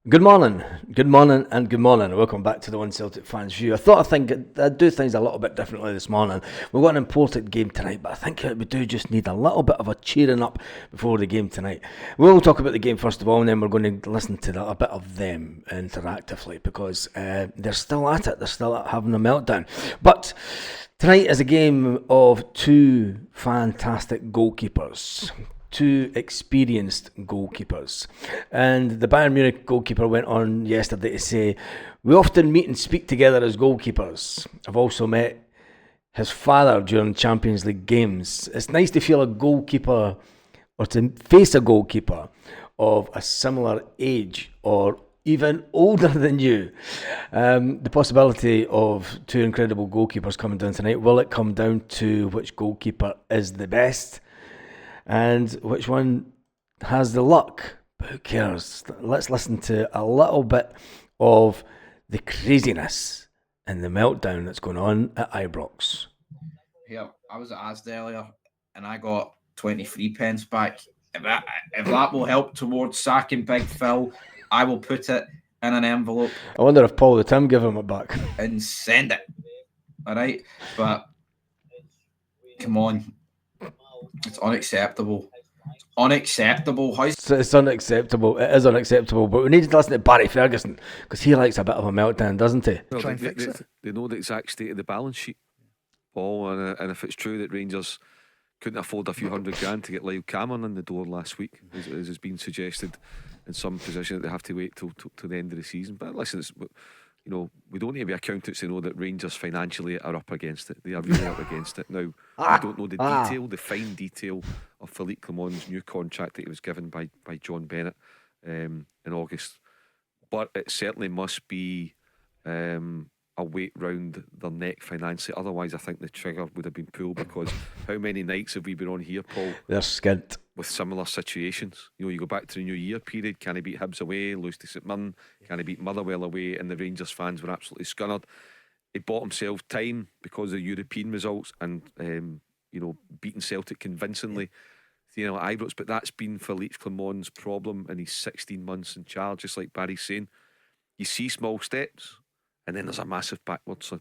Good morning, and good morning. Welcome back to the One Celtic Fans View. I'd do things a little bit differently this morning. We've got an important game tonight, but I think we do just need a little bit of a cheering up before the game tonight. We'll talk about the game first of all, and then we're going to listen to a bit of them interactively because they're still at it. They're still having a meltdown. But tonight is a game of two fantastic goalkeepers, two experienced goalkeepers. And the Bayern Munich goalkeeper went on yesterday to say, "We often meet and speak together as goalkeepers. I've also met his father during Champions League games. It's nice to feel a goalkeeper or to face a goalkeeper of a similar age or even older than you." The possibility of two incredible goalkeepers coming down tonight, will it come down to which goalkeeper is the best and which one has the luck? But who cares? Let's listen to a little bit of the craziness and the meltdown that's going on at Ibrox. Here, I was at Asda earlier and I got 23 pence back. If that will help towards sacking Big Phil, I will put it in an envelope I wonder if Paul the Tim give him it back. and send it. All right, but come on, it's unacceptable. It's unacceptable. It's unacceptable. It is unacceptable. But we need to listen to Barry Ferguson because he likes a bit of a meltdown, doesn't he? Well, they know the exact state of the balance sheet, Paul, and if it's true that Rangers couldn't afford a few $100,000 to get Lyle Cameron in the door last week, as has been suggested in some position, that they have to wait till the end of the season. But listen, we don't need to be accountants to know that Rangers financially are up against it. They are really up against it. Now, we don't know the fine detail of Philippe Clement's new contract that he was given by John Bennett in August, but it certainly must be a weight round their neck financially. Otherwise, I think the trigger would have been pulled, because how many nights have we been on here, Paul, They're skint. with similar situations? You go back to the New Year period. Can he beat Hibs away, lose to St Mirren? Can he beat Motherwell away? And the Rangers fans were absolutely scunnered. He bought himself time because of European results and beating Celtic convincingly, at Ibrox. But that's been Philippe Clement's problem in his 16 months in charge. Just like Barry's saying, you see small steps and then there's a massive backwards.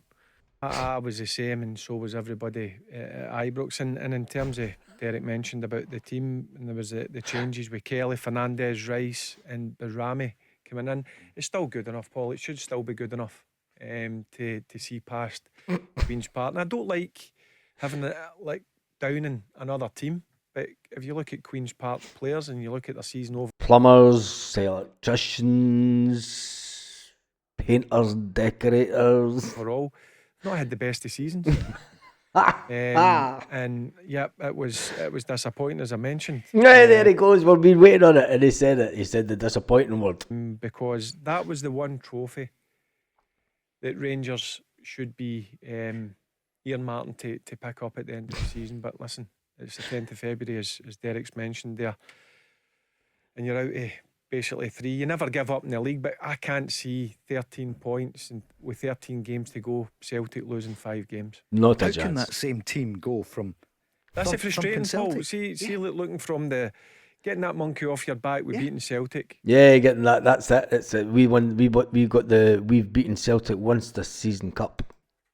I was the same, and so was everybody at Ibrox. And in terms of, Derek mentioned about the team, and there was the changes with Kelly, Fernandez, Rice, and Rami coming in. It's still good enough, Paul. It should still be good enough to see past Queen's Park. And I don't like having it downing another team. But if you look at Queen's Park players and you look at their season over, Plumbers, electricians, painters, decorators. overall, not had the best of seasons. And yeah, it was disappointing, as I mentioned. Yeah, there he goes. We've been waiting on it, and he said it. He said the disappointing word. Because that was the one trophy that Rangers should be earmarking to pick up at the end of the season. But listen, it's the 10th of February, as Derek's mentioned there, and you're out of basically 3. You never give up in the league, but I can't see 13 points and with 13 games to go, Celtic losing 5 games. Not a How chance. can that same team go from That's the thumping frustrating, Paul. Celtic? See, looking from getting that monkey off your back with beating Celtic. Yeah, getting that. That's it. It's it. We won. We've beaten Celtic once this season cup.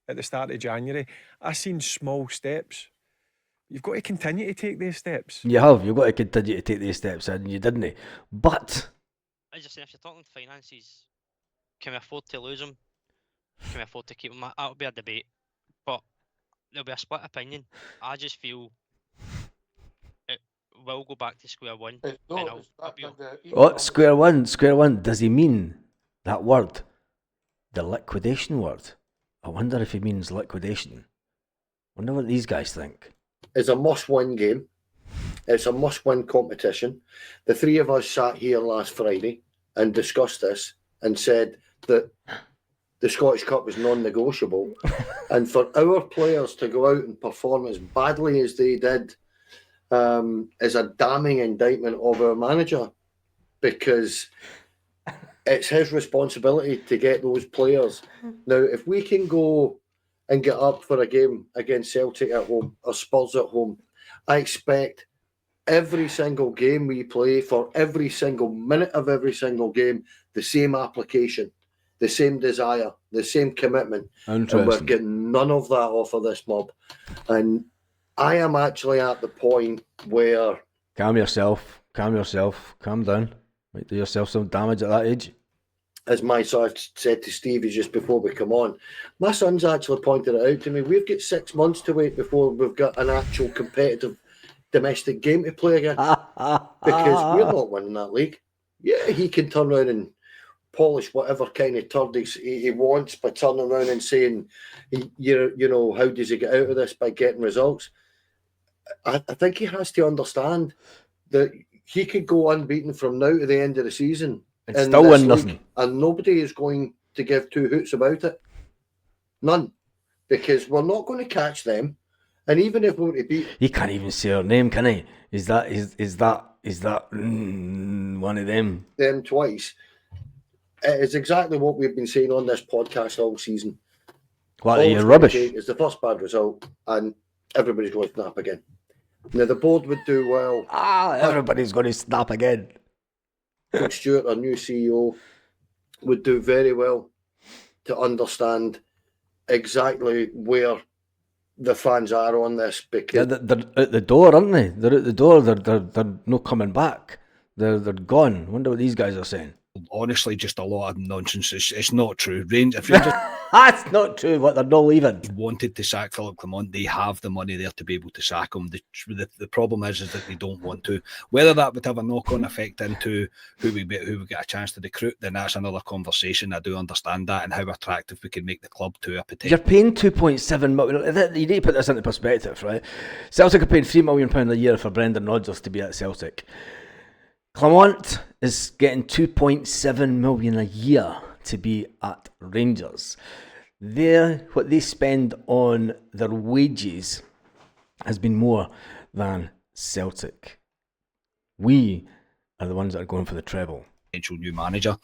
At the start of January, I seen small steps. You've got to continue to take these steps. You have. You've got to continue to take these steps, and you didn't. But As you're saying, if you're talking finances, can we afford to lose them? Can we afford to keep them? That'll be a debate, but there'll be a split opinion. I just feel it will go back to square one. Square one. Square one. Does he mean that word, the liquidation word? I wonder if he means liquidation. Wonder what these guys think. It's a must-win game. It's a must-win competition. The three of us sat here last Friday and discussed this and said that the Scottish Cup was non-negotiable. And for our players to go out and perform as badly as they did is a damning indictment of our manager, because it's his responsibility to get those players. Now, if we can go and get up for a game against Celtic at home or Spurs at home, I expect every single game we play, for every single minute of every single game, the same application, the same desire, the same commitment. And we're getting none of that off of this mob. And I am actually at the point where... Calm yourself, calm down. Might do yourself some damage at that age. As my son said to Stevie just before we come on, my son's actually pointed it out to me. We've got 6 months to wait before we've got an actual competitive domestic game to play again, because we're not winning that league. Yeah, he can turn around and polish whatever kind of turd he wants by turning around and saying, you know, how does he get out of this? By getting results. I think he has to understand that he could go unbeaten from now to the end of the season and still win nothing, and nobody is going to give two hoots about it. None, because we're not going to catch them. And even if we were to beat... He can't even say her name, can he? Is that one of them? Them twice. It is exactly what we've been saying on this podcast all season. What, you're rubbish? It's the first bad result, and everybody's going to snap again. Now, the board would do well. Everybody's going to snap again. Coach Stewart, our new CEO, would do very well to understand exactly where the fans are on this, because they're at the door, aren't they? They're at the door. They're not coming back. They're gone. I wonder what these guys are saying. Honestly, just a lot of nonsense. It's not true. Rangers That's not true. What, they're not leaving? Wanted to sack Philip Clement. They have the money there to be able to sack him. The problem is that they don't want to. Whether that would have a knock-on effect into who we get a chance to recruit, then that's another conversation. I do understand that, and how attractive we can make the club to a potential. You're paying 2.7 million. You need to put this into perspective, right? Celtic are paying £3 million a year for Brendan Rodgers to be at Celtic. Clement is getting 2.7 million a year to be at Rangers. What they spend on their wages has been more than Celtic. We are the ones that are going for the treble. Potential new manager,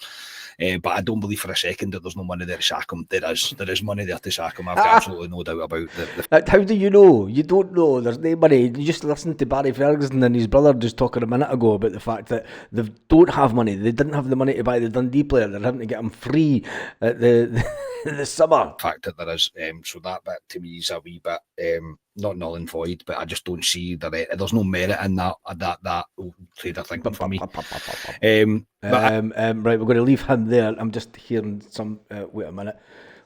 but I don't believe for a second that there's no money there to sack him. There is money there to sack him. I've got absolutely no doubt about the How do you know? You don't know. There's no money. You just listened to Barry Ferguson and his brother just talking a minute ago about the fact that they don't have money. They didn't have the money to buy the Dundee player. They're having to get him free at the summer. Fact that there is, so that bit to me is a wee bit not null and void, but I just don't see that there's no merit in that trader thinking for me. Right, we're going to leave him there. I'm just hearing some. Wait a minute.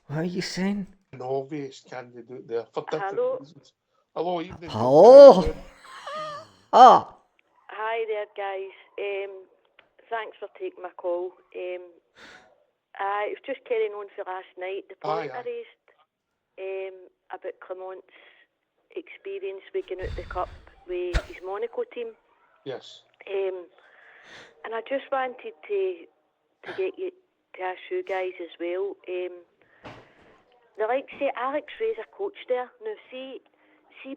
What are you saying? An obvious candidate there for different reasons. Hello, evening. Hello. Hi there, guys. Thanks for taking my call. It was just carrying on for last night. The point I raised about Clement's experience with getting out the cup with his Monaco team. Yes. And I just wanted to get you to ask you guys as well. The likes of Alex Ray's a coach there. Now, see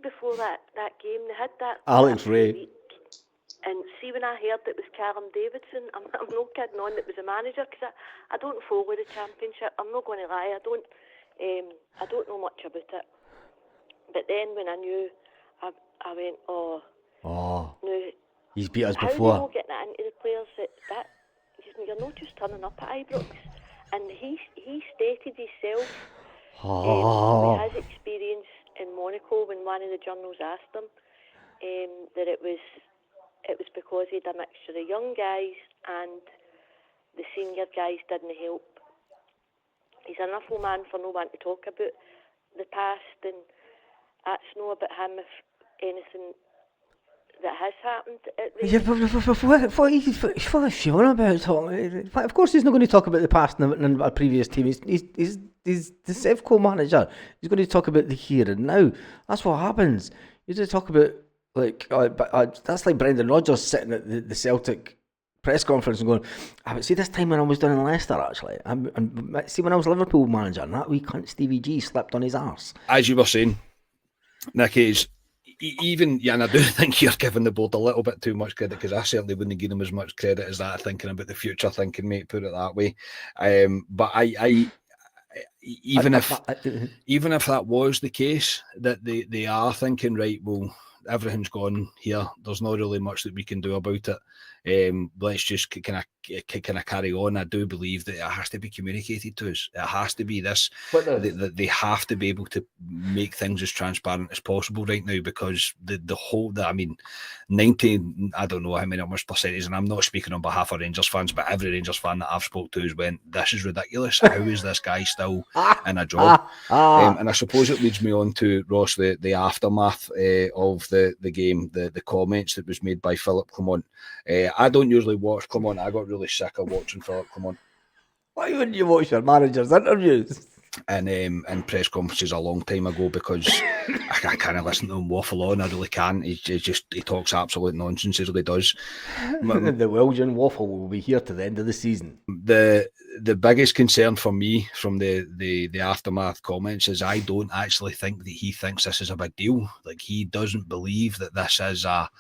before that game, they had that Alex Ray. Week, and see when I heard it was Callum Davidson, I'm not kidding on that was a manager, because I don't follow the Championship. I'm not going to lie. I don't know much about it. But then when I knew, I went, no. He's beat us before. How do you get that into the players that you're not just turning up at Ibrox? And he stated himself with his experience in Monaco when one of the journals asked him that it was because he had a mixture of young guys and the senior guys didn't help. He's an awful man for no one to talk about the past, and that's no about him if anything that has happened. What is she on about? Of course he's not going to talk about the past in a previous team. He's the Sevco manager. He's going to talk about the here and now. That's what happens. You just talk about, that's like Brendan Rodgers sitting at the Celtic press conference and going, see this time when I was down in Leicester, actually, and see when I was Liverpool manager, and that wee cunt Stevie G slept on his arse. As you were saying, Nicky, is even, and I do think you're giving the board a little bit too much credit, because I certainly wouldn't give them as much credit as that, thinking about the future thinking, mate, put it that way. But even if that was the case, that they are thinking, right, well, everything's gone here. There's not really much that we can do about it. Let's just kind of carry on. I do believe that it has to be communicated to us. It has to be this. They have to be able to make things as transparent as possible right now, because the whole, I mean, 90, I don't know how many much percentage, and I'm not speaking on behalf of Rangers fans, but every Rangers fan that I've spoke to has went, this is ridiculous. How is this guy still in a job? And I suppose it leads me on to, Ross, the aftermath of the game, the comments that was made by Philip Clement. I don't usually watch Clement. I got really sick of watching Philip Clement. Why wouldn't you watch your manager's interviews? In press conferences a long time ago, because I can't listen to him waffle on. I really can't. He talks absolute nonsense. He really does. The Belgian waffle will be here to the end of the season. The biggest concern for me from the aftermath comments is I don't actually think that he thinks this is a big deal. Like, he doesn't believe that this is a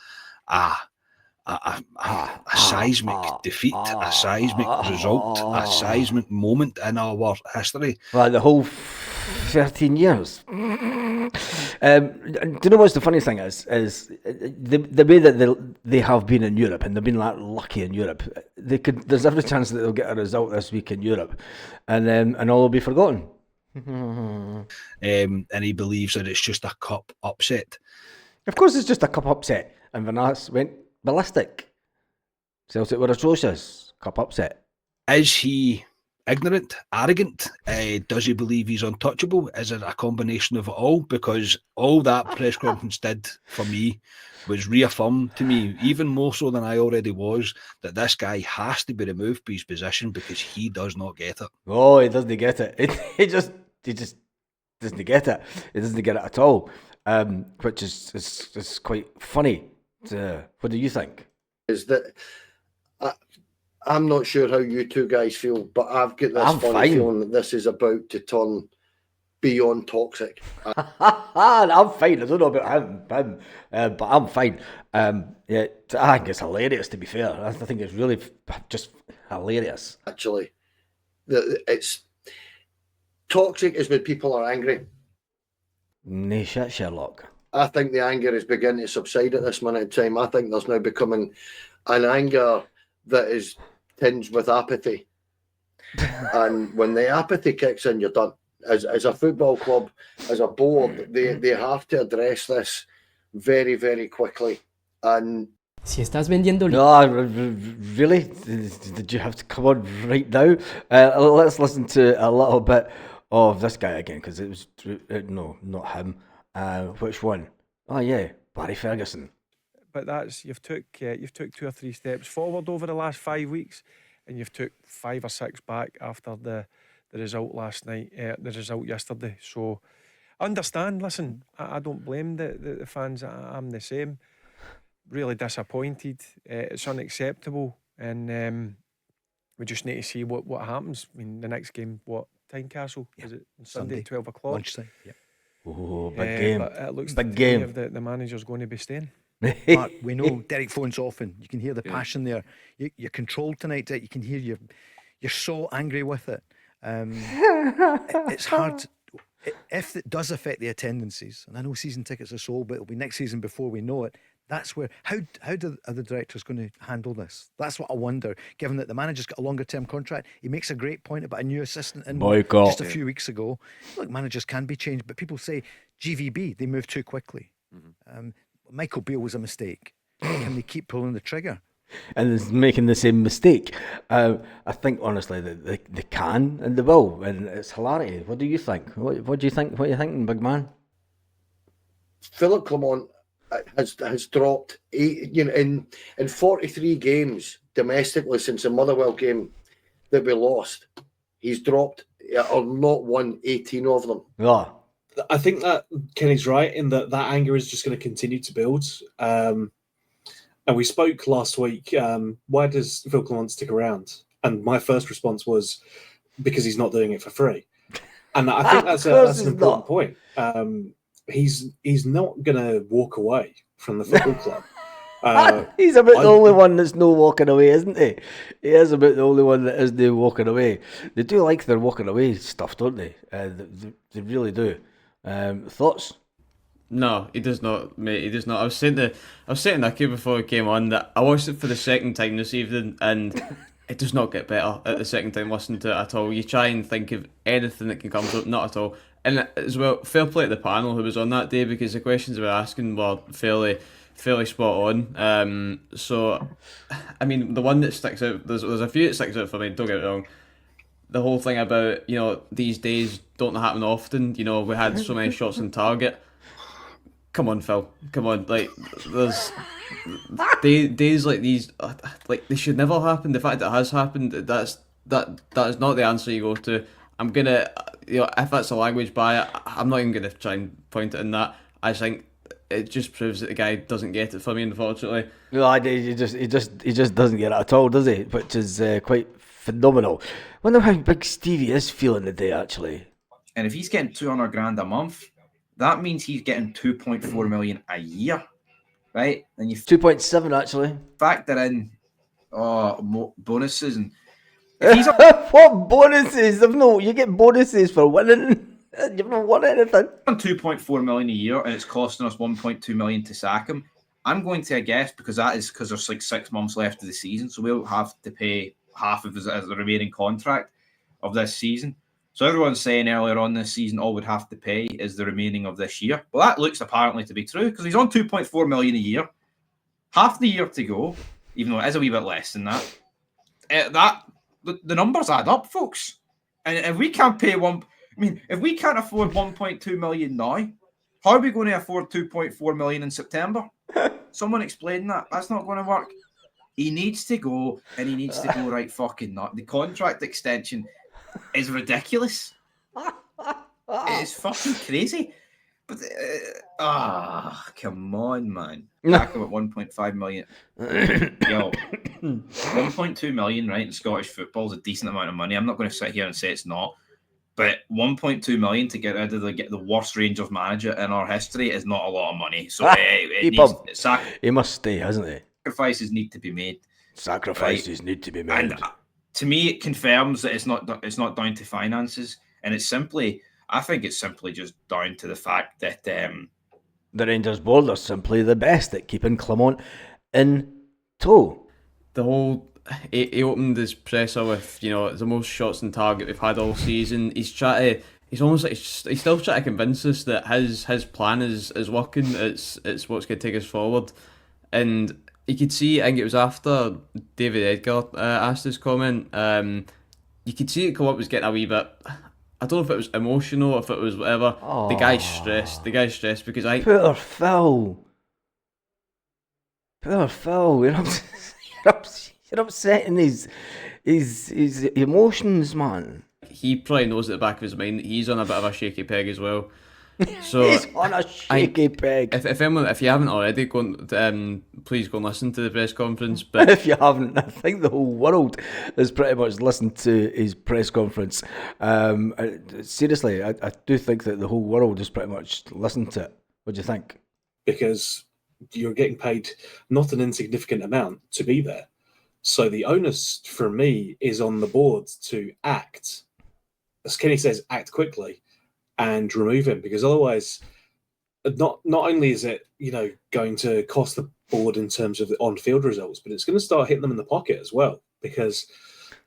seismic defeat, a seismic result, a seismic moment in our history. Well, the whole 13 years. Do you know what's the funny thing is the way that they have been in Europe, and they've been like lucky in Europe. There's every chance that they'll get a result this week in Europe, and all will be forgotten. And he believes that it's just a cup upset. Of course, it's just a cup upset, and Van Aert went ballistic. Celtic were atrocious. Cup upset. Is he ignorant, arrogant? Does he believe he's untouchable? Is it a combination of it all? Because all that press conference did for me was reaffirm to me, even more so than I already was, that this guy has to be removed from his position because he does not get it. Oh, he doesn't get it. He just doesn't get it. He doesn't get it at all. Which is quite funny. What do you think? Is that I'm not sure how you two guys feel, but I've got this funny feeling that this is about to turn beyond toxic. I'm fine. I don't know about him, but I'm fine. Yeah, I think it's hilarious, to be fair. I think it's really just hilarious. Actually, it's toxic is when people are angry. Nay, shit, Sherlock. I think the anger is beginning to subside at this minute in time. I think there's now becoming an anger that is tinged with apathy. And when the apathy kicks in, you're done. As a football club, as a board, they have to address this very, very quickly. And si estás vendiendo... No, really? Did you have to come on right now? Let's listen to a little bit of this guy again, because it was... No, not him. Which one? Oh yeah, Barry Ferguson. But that's you've took 2 or 3 steps forward over the last 5 weeks, and you've took 5 or 6 back after the result last night, the result yesterday. So I understand. Listen, I don't blame the fans. I'm the same. Really disappointed. It's unacceptable, and we just need to see what happens. I mean, the next game, what Tynecastle? Yeah. Is it Sunday 12 o'clock? Lunchtime. Yeah. Oh, big game. But it looks big game. If the manager's going to be staying. Mark, we know Derek phones often. You can hear the passion there. You're controlled tonight. You can hear you're so angry with it. It's hard. If it does affect the attendances, and I know season tickets are sold, but it'll be next season before we know it. That's where are the directors going to handle this? That's what I wonder. Given that the manager's got a longer term contract, he makes a great point about a new assistant in just a few weeks ago. Look, managers can be changed, but people say GVB they move too quickly. Michael Beale was a mistake. Can they keep pulling the trigger? And is making the same mistake. I think honestly that they can and they will, and it's hilarity. What do you think? What do you think? What are you thinking, big man? Philip Clement has dropped in 43 games domestically since the Motherwell game that we lost. He's dropped or not won 18 of them. Yeah. I think that Kenny's right in that anger is just going to continue to build. And we spoke last week, why does Phil Clement stick around? And my first response was, because he's not doing it for free. And I think that's an important point. He's not going to walk away from the football club. He's about the only one that's no walking away, isn't he? He is about the only one that is no walking away. They do like their walking away stuff, don't they? They really do. Thoughts? No, he does not, mate. He does not. I was saying to Nicky before we came on that I watched it for the second time this evening, and it does not get better at the second time listening to it at all. You try and think of anything that can come to it, not at all. And as well, fair play to the panel who was on that day, because the questions they were asking were fairly spot on. So, I mean, the one that sticks out, there's a few that sticks out for me. Don't get it wrong. The whole thing about, these days don't happen often. We had so many shots on target. Come on, Phil. Come on. Like, there's days like these, like, they should never happen. The fact that it has happened, that is not the answer you go to. I'm gonna, if that's a language barrier, I'm not even gonna try and point it in that. I think it just proves that the guy doesn't get it for me, unfortunately. No, he just doesn't get it at all, does he? Which is quite phenomenal. Wonder how big Stevie is feeling today, actually. And if he's getting 200 grand a month, that means he's getting 2.4 million a year, right? And you 2.7 actually. Factor in bonuses and what bonuses? You get bonuses for winning. You've not won anything. 2.4 million a year, and it's costing us 1.2 million to sack him. I'm going to guess because there's like 6 months left of the season, so we'll have to pay half of his the remaining contract of this season. So everyone's saying earlier on this season all we'd have to pay is the remaining of this year. Well, that looks apparently to be true because he's on 2.4 million a year, half the year to go, even though it is a wee bit less than that. The numbers add up, folks. And if we can't pay if we can't afford 1.2 million now, how are we going to afford 2.4 million in September? Someone explain that. That's not going to work. He needs to go, and he needs to go right fucking nut. The contract extension is ridiculous. It is fucking crazy. But come on, man. Back him at 1.5 million. Yo, 1.2 million, right, in Scottish football is a decent amount of money. I'm not going to sit here and say it's not. But 1.2 million to get rid of the worst Rangers manager in our history is not a lot of money. So he must stay, hasn't he? Sacrifices need to be made. Sacrifices need to be made. And to me, it confirms that it's not down to finances, and I think it's simply just down to the fact that the Rangers board are simply the best at keeping Clement in tow. The whole he opened his presser with the most shots on target we've had all season. He's still trying to convince us that his plan is working. It's what's going to take us forward, and you could see. I think it was after David Edgar asked his comment. You could see that Clement was getting a wee bit. I don't know if it was emotional, if it was whatever. Aww. The guy's stressed. Because Poor Phil. You're upsetting his emotions, man. He probably knows at the back of his mind that he's on a bit of a shaky peg as well. So he's on a shaky peg. If you haven't already, please go and listen to the press conference. But if you haven't, I think the whole world has pretty much listened to his press conference. Seriously, I do think that the whole world has pretty much listened to it. What do you think? Because you're getting paid not an insignificant amount to be there. So the onus for me is on the board to act, as Kenny says, act quickly and remove him, because otherwise, not only is it going to cost the board in terms of the on-field results, but it's going to start hitting them in the pocket as well. Because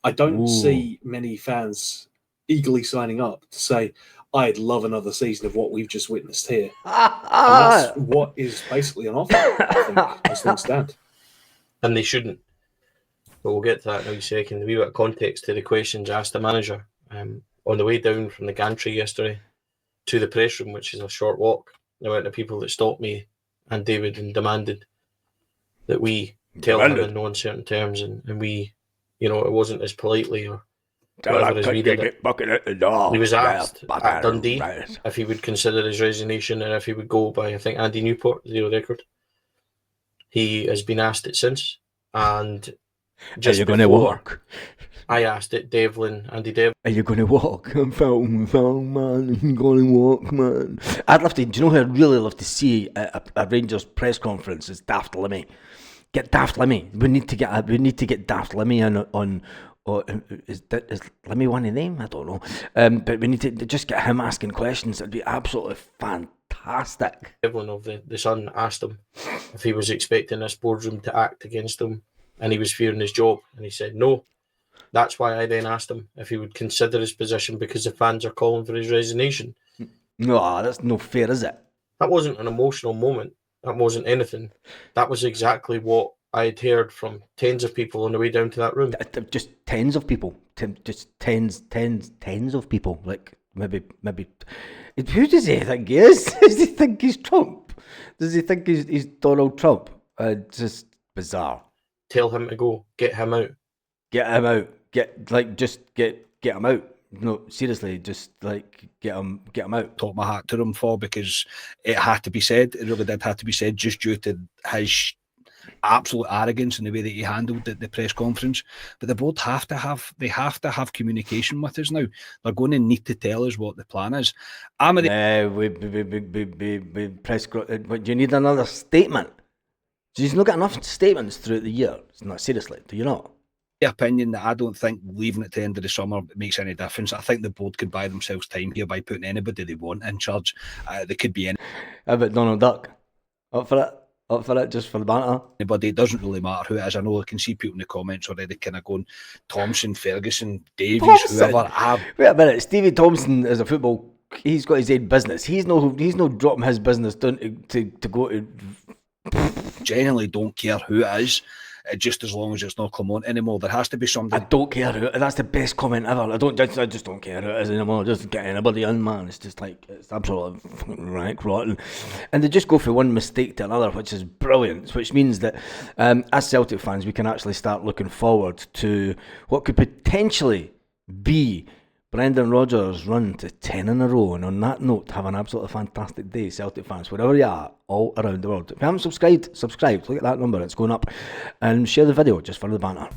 I don't see many fans eagerly signing up to say, "I'd love another season of what we've just witnessed here." And that's what is basically on offer, I think, as things stand. And they shouldn't. But we'll get to that in a wee second. A wee bit of context to the questions asked the manager. On the way down from the gantry yesterday to the press room, which is a short walk, there went the people that stopped me and David and demanded that we tell him in no uncertain terms, and we, it wasn't as politely or whatever as we did it. He was asked at Dundee if he would consider his resignation and if he would go by, I think, Andy Newport, 0 record. He has been asked it since, and are you going to walk? I asked it, Andy Devlin. Are you going to walk? Phil, man, I'm going to walk, man. I'd love to, do you know who I'd really love to see a Rangers press conference is Daft Limmy. Get Daft Limmy. We need to get Daft Limmy on is Limmy one of them? I don't know. But we need to just get him asking questions. It'd be absolutely fantastic. fantastic. Everyone of the Sun asked him if he was expecting this boardroom to act against him and he was fearing his job. And he said no. That's why I then asked him if he would consider his position because the fans are calling for his resignation. No, that's no fair, is it? That wasn't an emotional moment. That wasn't anything. That was exactly what I had heard from tens of people on the way down to that room. Just tens of people. Just tens of people. Like, maybe. Who does he think he is? Does he think he's Trump? Does he think he's Donald Trump? Just bizarre. Tell him to go. Get him out. Get him out. Get him out. No, seriously, just like get him out. Top my hat to him for, because it had to be said. It really did have to be said, just due to his absolute arrogance in the way that he handled the press conference. But the board have to have communication with us now. They're going to need to tell us what the plan is. We press. But you need another statement. Do you not get enough statements throughout the year? No, seriously, do you not? Opinion that I don't think leaving at the end of the summer makes any difference. I think the board could buy themselves time here by putting anybody they want in charge. They could be any. How about Donald Duck? Up for it, just for the banter. Anybody, it doesn't really matter who it is. I know I can see people in the comments already kind of going, Thompson, Ferguson, Davies, whoever. Wait a minute, Stevie Thompson is a football. He's got his own business. He's no dropping his business down to go to. Genuinely don't care who it is. Just as long as it's not Clement anymore, there has to be somebody. I don't care who. That's the best comment ever. I just don't care who it is anymore. Just get anybody in, man. It's just like it's absolutely rank rotten, and they just go from one mistake to another, which is brilliant. Which means that as Celtic fans, we can actually start looking forward to what could potentially be Brendan Rodgers' run to 10 in a row. And on that note, have an absolutely fantastic day, Celtic fans, wherever you are, all around the world. If you haven't subscribed, look at that number, it's going up. And share the video just for the banter.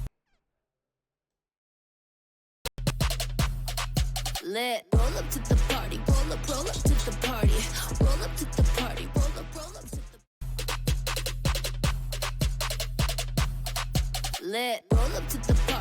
Lit. Roll up to the party, roll up to the party, roll up to the party, roll up to the lit. Roll up to the party.